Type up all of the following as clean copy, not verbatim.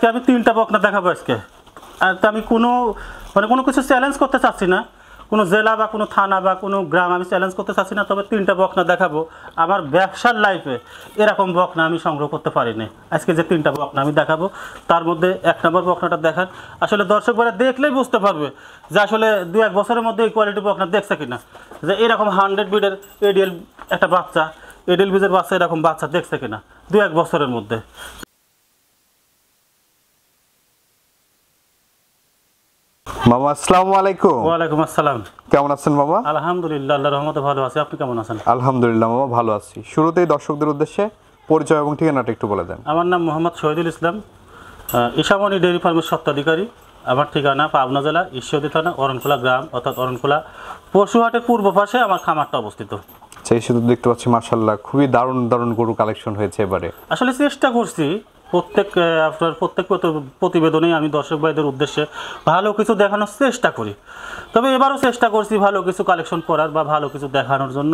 আজকে আমি 3টা বকনা দেখাবো আজকে। আর তো আমি কোনো কিছু চ্যালেঞ্জ করতে চাচ্ছি না, কোনো জেলা বা কোনো থানা বা কোনো গ্রাম আমি চ্যালেঞ্জ করতে চাচ্ছি না, তবে 3টা বকনা দেখাবো। আমার ব্যবসার লাইফে এরকম বকনা আমি সংগ্রহ করতে পারিনি। আজকে যে 3টা বকনা আমি দেখাবো তার মধ্যে 1 নম্বর বকনাটা দেখান। আসলে দর্শক ভাইরা দেখলেই বুঝতে পারবে যে আসলে 2-1 বছরের মধ্যে এই কোয়ালিটি বকনা দেখছে কিনা, যে এরকম 100 বিডের এডিএল একটা বাচ্চা, এডিএল বীজের বাচ্চা এরকম বাচ্চা দেখছে কিনা 2-1 বছরের মধ্যে। মামা আসসালামু আলাইকুম। ওয়ালাইকুম আসসালাম। কেমন আছেন মামা? আলহামদুলিল্লাহ, আল্লাহর রহমতে ভালো আছি। আপনি কেমন আছেন? আলহামদুলিল্লাহ মামা ভালো আছি। শুরুতেই দর্শকদের উদ্দেশ্যে পরিচয় এবং ঠিকানাটা একটু বলে দেন। আমার নাম মোহাম্মদ শহীদুল ইসলাম, ঈশামণি ডেইরি ফার্মের স্বত্বাধিকারী। আমার ঠিকানা পাবনা জেলা ঈশ্বরদী থানা অরণখোলা গ্রাম, অর্থাৎ অরণখোলা পশুহাটের পূর্ব পাশে আমার খামারটা অবস্থিত। সেই শুধু দেখতে পাচ্ছি মাশাআল্লাহ খুবই দারুণ দারুণ গরু কালেকশন হয়েছে এবারে। আসলে চেষ্টা করছি প্রত্যেক প্রতিবেদনেই আমি দর্শক ভাইদের উদ্দেশ্যে ভালো কিছু দেখানোর চেষ্টা করি, তবে এবারও চেষ্টা করছি ভালো কিছু কালেকশন করার বা ভালো কিছু দেখানোর জন্য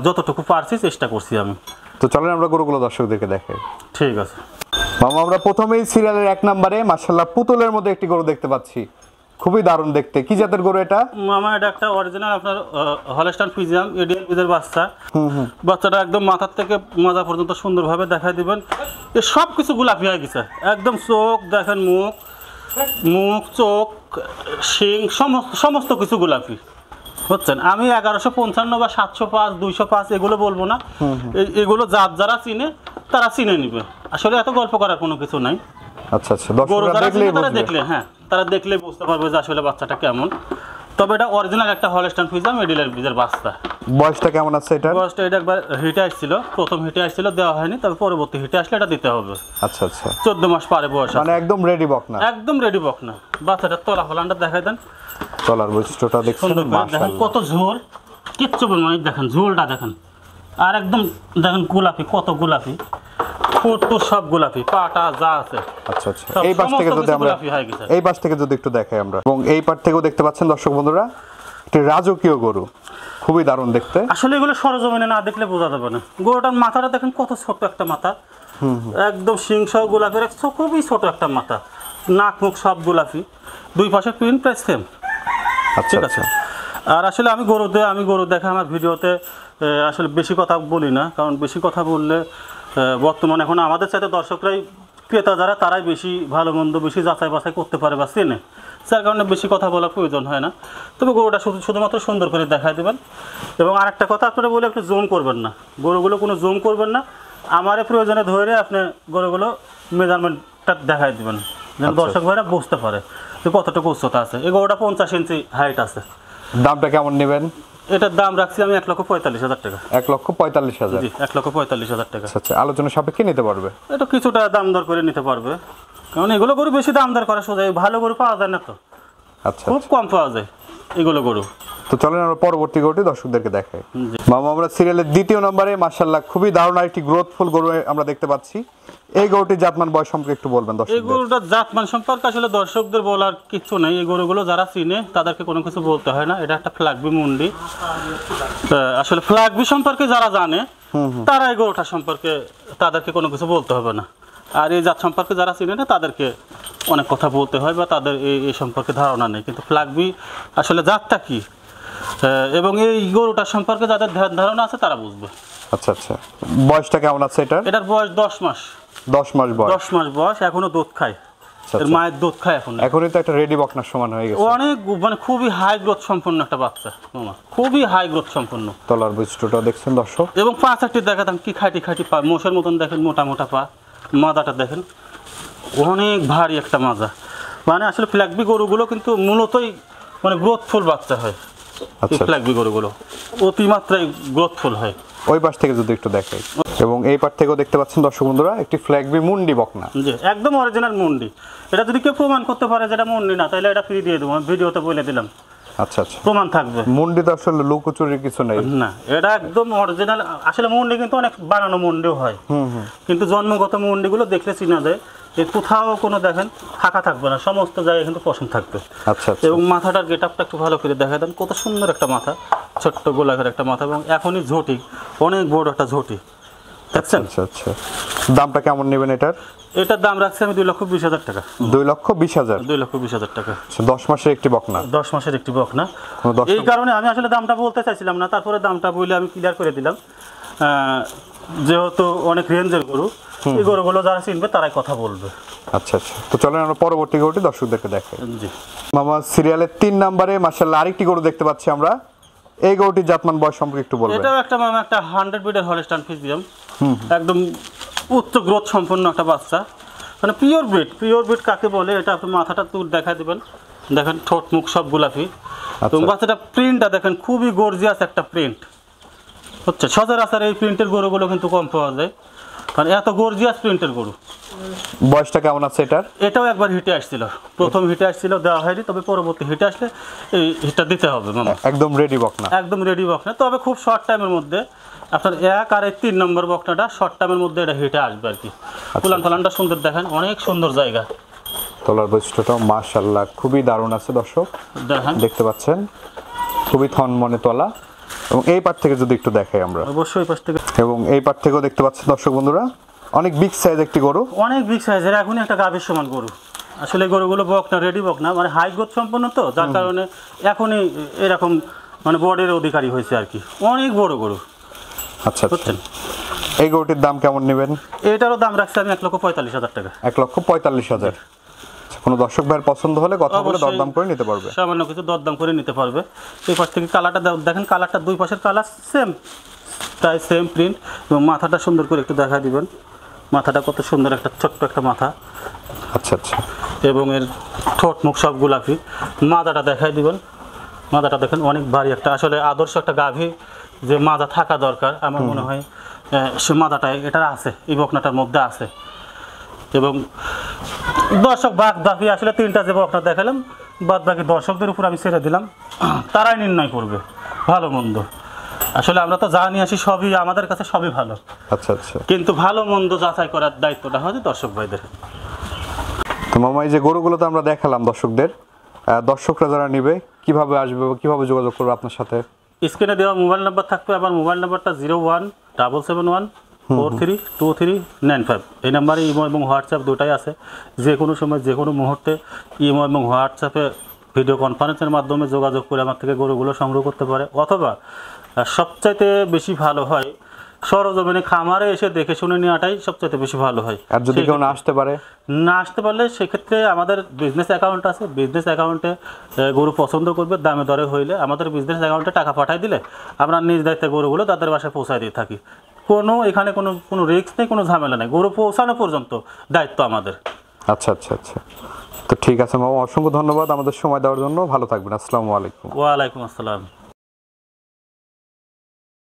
যতটুকু পারছি চেষ্টা করছি আমি। তো চলেন আমরা গরুগুলো দর্শকদেরকে দেখাই। ঠিক আছে মামা, আমরা প্রথমেই সিরিয়ালের 1 নম্বরে মাশাআল্লাহ পুতুলের মধ্যে একটি গরু দেখতে পাচ্ছি, খুবই দারুণ দেখতে। কি জাতের গরু এটা? মামা এটা একটা অরিজিনাল আপনার হলস্টাইন ফ্রিজিয়ান এডিএল বীজের বাচ্চা। বাচ্চাটা একদম মাথার থেকে মাজা পর্যন্ত সুন্দরভাবে দেখাই দিবেন। এ সব কিছু গোলাপি হয়ে গেছে একদম। চোখ দেখেন, মুখ চোখ শিং সমস্ত কিছু গোলাপি বুঝছেন। আমি 1155 বা 705 205 এগুলো বলবো না, এগুলো যারা চিনে তারা চিনে নিবে। আসলে এত গল্প করার কোনো কিছু নাই। আচ্ছা আচ্ছা, দর্শকরা দেখলে তারা দেখলে বুঝতে পারবে যে আসলে বাচ্চাটা কেমন। তবে এটা অরিজিনাল একটা হলস্টাইন ফ্রিজিয়ান এডিএল বীজের বাচ্চা। বয়সটা কেমন আছে এটা? বয়সটা এটা একবার হিটে আসছিল, প্রথম হিটে আসছিল, দেওয়া হয়নি, তবে পরবর্তী হিটে আসলে এটা দিতে হবে। আচ্ছা আচ্ছা, 14 মাস পারে বয়স, মানে একদম রেডি বকনা। একদম রেডি বকনা। বাচ্চাটার তলা ফলানটা দেখাই দেন, তলার বৈশিষ্ট্যটা দেখুন দেখেন কত ঝোল, কিচ্ছু বলবো না, দেখেন ঝোলটা দেখেন। আর একদম দেখেন গোলাপি, কত গোলাপি, ফুট সব গোলাপি, পাটা যা আছে। আচ্ছা আচ্ছা, এই পাশ থেকে যদি একটু দেখাই আমরা, এবং এই পাশ থেকেও দেখতে পাচ্ছেন দর্শক বন্ধুরা একটি রাজকীয় গরু, খুবই দারুণ দেখতে। আসলে এগুলো সরজমিনে না দেখলে বোঝা যাবে না। গরুটার মাথাটা দেখেন কত ছোট একটা মাথা, একদম সিংসহ গোলাপের, খুবই ছোট একটা মাথা, নাক মুখ সব গোলাপি, 2 পাশের প্রিন্ট প্রায় সেম। ঠিক আছে। আর আসলে আমি গরু দেখা আমার ভিডিওতে আসলে বেশি কথা বলি না, কারণ বেশি কথা বললে বর্তমানে এখন আমাদের সাথে দর্শকরাই, ক্রেতা যারা, তারাই বেশি ভালো মন্দ বেশি যাচাই বাছাই করতে পারে বা চেনে, যার কারণে বেশি কথা বলার প্রয়োজন হয় না। তবে গরুটা শুধুমাত্র সুন্দর করে দেখাই দেবেন। এবং আরেকটা কথা আপনারা বলে একটু জুম করবেন না, গরুগুলো কোনো জুম করবেন না, আমারে প্রয়োজনে ধরে আপনি গরুগুলো মেজারমেন্টটা দেখাই দেবেন, যেন দর্শক ভাইরা বুঝতে পারে যে কতটুকু উচ্চতা আছে। এই গরুটা 50 ইঞ্চি হাইট আছে। দামটা কেমন নেবেন? এটার দাম রাখছি আমি 1,45,000 টাকা। 1,45,000? জি, 1,45,000 টাকা। আচ্ছা, আলোচনা সাপেক্ষে নিতে পারবে? এটা কিছুটা দাম দর করে নিতে পারবে, কারণ এগুলো গরু বেশি দাম দর করা সোজা, ভালো গরু পাওয়া যায় না তো। আচ্ছা, খুব কম পাওয়া যায় এগুলো গরু। তো চলেন আমরা পরবর্তী গরুটি দর্শকদেরকে দেখাই। মামা, আমরা সিরিয়ালের 2য় নম্বরে মাশাআল্লাহ খুবই দারুণ একটি গ্রোথফুল গরু আমরা দেখতে পাচ্ছি। এই গরুটির জাতমান বয়স সম্পর্কে একটু বলবেন দর্শকদের? এই গরুটার জাতমান সম্পর্কে আসলে দর্শকদের বলার কিছু নাই। এই গরুগুলো যারা চিনে তাদেরকে কোনো কিছু বলতে হয় না। এটা একটা ফ্ল্যাগবি মুন্ডি। আসলে ফ্ল্যাগবি সম্পর্কে যারা জানে তারা এই গরুটা সম্পর্কে তাদেরকে কোনো কিছু বলতে হবে না। আর এই জাত সম্পর্কে যারা চিনে না তাদেরকে অনেক কথা বলতে হয় বা তাদের এই সম্পর্কে ধারণা নেই। কিন্তু ফ্ল্যাগবি আসলে জাতটা কি এবং এই গরুটার সম্পর্কে যাদের ধারণা আছে তারা বুঝবে। আচ্ছা আচ্ছা, বয়সটা কেমন আছে এটার? এটার বয়স 10 মাস। 10 মাস বয়স? 10 মাস বয়স, এখনো দুধ খায়। এর মায়ের দুধ খায় এখনই তো একটা রেডি বকনার সমান হয়ে গেছে। অনেক মানে খুবই হাই গ্রোথ সম্পন্ন একটা বাচ্চা, খুবই হাই গ্রোথ সম্পন্ন। তলার বৈশিষ্ট্যটা দেখছেন দর্শক, এবং পা চারটি দেখাতাম কি খাটি পা, মোষের মতন দেখেন, মোটা মোটা পা, মাজাটা দেখেন অনেক ভারী একটা মাজা। মানে আসলে ফ্ল্যাগবি গরুগুলো কিন্তু মূলতই মানে গ্রোথফুল বাচ্চা হয়। আচ্ছা, ফ্ল্যাগবি গরুগুলো অতিমাত্রায় গ্রোথফুল হয়। ওই পাশ থেকে যদি একটু দেখাই, এবং এই পাশ থেকেও দেখতে পাচ্ছেন দর্শক বন্ধুরা একটি ফ্ল্যাগবি মুন্ডি বকনা। জি, একদম অরিজিনাল মুন্ডি। এটা যদি কেউ প্রমাণ করতে পারে যেটা মুন্ডি না, তাহলে এটা ফ্রি দিয়ে দেবো, আমি ভিডিওতে বলে দিলাম। আচ্ছা আচ্ছা, প্রমাণ থাকবে। মুন্ডি তো আসলে লুকোচুরির কিছু নেই না, এটা একদম অরিজিনাল। আসলে মুন্ডি কিন্তু অনেক বানানো মুন্ডিও হয়, কিন্তু জন্মগত মুন্ডিগুলো দেখলে চিনা যায়। কোথাও কোনো দেখেন ফাঁকা থাকবে না, সমস্ত জায়গায় কিন্তু পশম থাকবে। আচ্ছা, এবং মাথাটার গেটআপটা একটু ভালো করে দেখা দেন, কত সুন্দর একটা মাথা, ছোট্ট গোলাকার একটা মাথা, এবং এখনই ঝুঁটি, অনেক বড় একটা ঝুঁটি, দেখছেন? আচ্ছা আচ্ছা, দামটা কেমন নেবেন এটার? এটার দাম রাখছি আমি 2,20,000 টাকা। 2,20,000। 2,20,000 টাকা। 10 মাসের একটি বকনা। 10 মাসের একটি বকনা। কোনো দর্শক- এই কারণে আমি আসলে দামটা বলতে চাইছিলাম না, তারপরে দামটা বলে আমি ক্লিয়ার করে দিলাম। যেহেতু অনেক রেঞ্জের গরু, এই গরুগুলো যারা চিনবে তারাই কথা বলবে। আচ্ছা আচ্ছা, তো চলেন আমরা পরবর্তী গরুটি দর্শকদেরকে দেখাই। জি। মামা সিরিয়ালের 3 নম্বরে মাশাআল্লাহ আরেকটি গরু দেখতে পাচ্ছি আমরা। এই গরুটির জাতমান বয়স সম্পর্কে একটু বলবেন। এটাও একটা 100 ব্রিডের হলস্টাইন ফ্রিজিয়ান, একদম উচ্চ গ্রোথ সম্পন্ন একটা বাচ্চা, মানে পিওর ব্রিড কাকে বলে এটা আপনি মাথাটা তুল দেখা দিবেন, দেখেন ঠোঁট মুখ সব গোলাপি। তো বাচ্চাটা প্রিন্টটা দেখেন খুবই গর্জিয়াস একটা প্রিন্ট হচ্ছে। সচরাচর এই প্রিন্টের গরুগুলো কিন্তু কম পাওয়া যায়, কারণ এত গর্জিয়াস প্রিন্টের গরু। বয়সটা কেমন আছে এটার? এটাও একবার হিটে আসছিল, প্রথম হিটে আসছিল, দেওয়া হয়নি, তবে পরবর্তী হিটে আসলে এই হিটটা দিতে হবে মামা। একদম রেডি বকনা। একদম রেডি বকনা, তবে খুব শর্ট টাইমের মধ্যে আপনার 1 আর 3 নম্বর বকনাটা শর্ট টাইমের মধ্যে এটা হিটে আসবে আর কি। ফুলান ফালানটা সুন্দর দেখেন, অনেক সুন্দর জায়গা। তলার বৈশিষ্ট্যটা মাশাআল্লাহ খুবই দারুণ আছে দর্শক, দেখেন দেখতে পাচ্ছেন খুবই থনমনে তলা। এবং এই পার থেকে যদি একটু দেখাই আমরা, অবশ্যই পাশ থেকে, এবং এই পার থেকেও দেখতে পাচ্ছেন দর্শক বন্ধুরা, অনেক বিগ সাইজ একটি গরু। অনেক বিগ সাইজের, এখনই একটা গাভীর সমান গরু। আসলে গরুগুলো বকনা রেডি বকনা, মানে হাই গ্রোথ সম্পন্ন, তো যার কারণে এখনই এরকম মানে বডির অধিকারী হয়েছে আর কি। অনেক বড় গরু, আচ্ছা আচ্ছা, বুঝছেন? এই গরুটির দাম কেমন নেবেন? এটারও দাম রাখছি আমি 1,45,000 টাকা। 1,45,000। কোনো দর্শক ভাইয়ের পছন্দ হলে কথা বলে অবশ্যই দরদাম করে নিতে পারবে। সামান্য কিছু দরদাম করে নিতে পারবে। এই পাশ থেকে কালারটা দেখেন, কালারটা দুই পাশের কালার সেম, প্রায় সেম প্রিন্ট। এবং মাথাটা সুন্দর করে একটু দেখা দিবেন, মাথাটা কত সুন্দর, একটা ছোট্ট একটা মাথা, আচ্ছা আচ্ছা, এবং এর ঠোঁট মুখ সব গোলাপি। মাথাটা দেখাই দিবেন, মাথাটা দেখেন অনেক ভারী একটা, আসলে আদর্শ একটা গাভী যে মাজা থাকা দরকার আমার মনে হয় সে মাথাটা এটা আছে, এই বকনাটার মধ্যে আছে। এবং দর্শক বাকি আসলে 3টা যে বকনা দেখালাম, বাদ বাকি দর্শকদের উপর আমি ছেড়ে দিলাম, তারাই নির্ণয় করবে ভালো মন্দ। আসলে আমরা তো যা নিয়ে আসি সবই আমাদের কাছে সবই ভালো, আচ্ছা আচ্ছা। কিন্তু ভালো মন্দ যাচাই করার দায়িত্বটা হচ্ছে দর্শক ভাইদের। তো মামা এই যে গরুগুলো তো আমরা দেখালাম দর্শকদের, দর্শকরা যারা নিবে কিভাবে আসবে বা কিভাবে যোগাযোগ করবে আপনার সাথে? স্ক্রিনে দেওয়া মোবাইল নাম্বার থাকবে, আবার মোবাইল নাম্বারটা 0177143239 এই নাম্বারে ইমো এবং হোয়াটসঅ্যাপ দুটাই আছে। যে কোনো সময় যে কোনো মুহূর্তে ইমো এবং হোয়াটসঅ্যাপে ভিডিও কনফারেন্সের মাধ্যমে যোগাযোগ করে আমার থেকে গরুগুলো সংগ্রহ করতে পারে। অথবা সবচাইতে বেশি ভালো হয় সরজমিনে খামারে এসে দেখে শুনে নেওয়াটাই সবচাইতে বেশি ভালো হয়। আর যদি কেউ না আসতে পারে? না আসতে পারলে সেক্ষেত্রে আমাদের বিজনেস অ্যাকাউন্ট আছে, বিজনেস অ্যাকাউন্টে গরু পছন্দ করবে, দামে দরে হইলে আমাদের বিজনেস অ্যাকাউন্টে টাকা পাঠাই দিলে আমরা নিজ দায়িত্বে গরুগুলো তাদের বাসায় পৌঁছায় দিয়ে থাকি। এখানে কোনো রিস্ক নেই, কোনো ঝামেলা নেই, গরু পৌঁছানো পর্যন্ত দায়িত্ব আমাদের। আচ্ছা আচ্ছা আচ্ছা, তো ঠিক আছে মামা, অসংখ্য ধন্যবাদ আমাদের সময় দেওয়ার জন্য। ভালো থাকবেন, আসসালামু আলাইকুম। ওয়ালাইকুম আসসালাম।